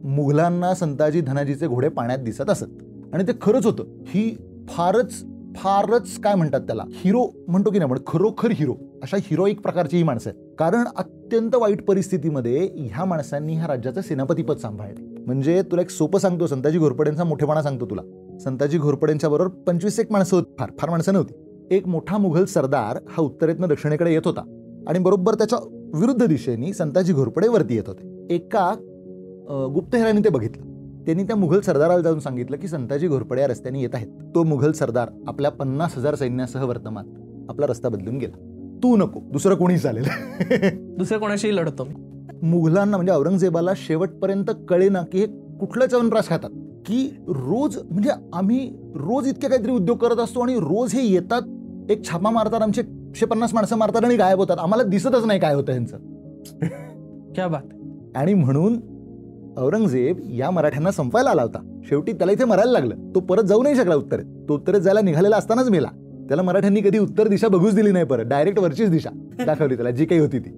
मुघलांना संताजी धनाजीचे घोडे पाण्यात दिसत असत आणि ते खरंच होतं. ही फारच काय म्हणतात त्याला, हिरो म्हणतो की नाही आपण, खरोखर हिरो, अशा हिरोईक प्रकारची ही माणसं आहेत. कारण अत्यंत वाईट परिस्थितीमध्ये ह्या माणसांनी ह्या राज्याचं सेनापतीपद सांभाळले. म्हणजे तुला एक सोपं सांगतो, संताजी घोरपडेंचा मोठेपणा सांगतो तुला. संताजी घोरपडेंच्या बरोबर 25 एक माणसं होती, फार माणसं नव्हती. एक मोठा मुघल सरदार हा उत्तरेतनं दक्षिणेकडे येत होता आणि बरोबर त्याच्या विरुद्ध दिशेने संताजी घोरपडे वरती येत होते. एका गुप्तहेराने ते बघितलं. त्यांनी त्या मुघल सरदाराला जाऊन सांगितलं की संताजी घोरपडे या रस्त्याने येत आहेत. तो मुघल सरदार आपल्या 50,000 सैन्यासह वर्तमान आपला रस्ता बदलून गेला. तू नको, दुसरं कोणी चालेल. दुसरं कोणाशी लढतो. मुघलांना म्हणजे औरंगजेबाला शेवटपर्यंत कळेना की हे कुठलं च्यवनप्राश खातात, की रोज म्हणजे आम्ही रोज इतके काहीतरी उद्योग करत असतो आणि रोज हे येतात, एक छापा मारतात, आमचे 150 माणसं मारतात आणि गायब होतात, आम्हाला दिसतच नाही काय होतं ह्यांचं. क्या बात. आणि म्हणून औरंगजेब या मराठ्यांना संपायला आला होता. शेवटी त्याला इथे मरायला लागलं. तो परत जाऊ नाही शकला उत्तरेत. तो उत्तरेत जायला निघालेला असतानाच मेला. त्याला मराठ्यांनी कधी उत्तर दिशा बघूच दिली नाही, परत डायरेक्ट वरचीच दिशा दाखवली त्याला, जी काही होती ती.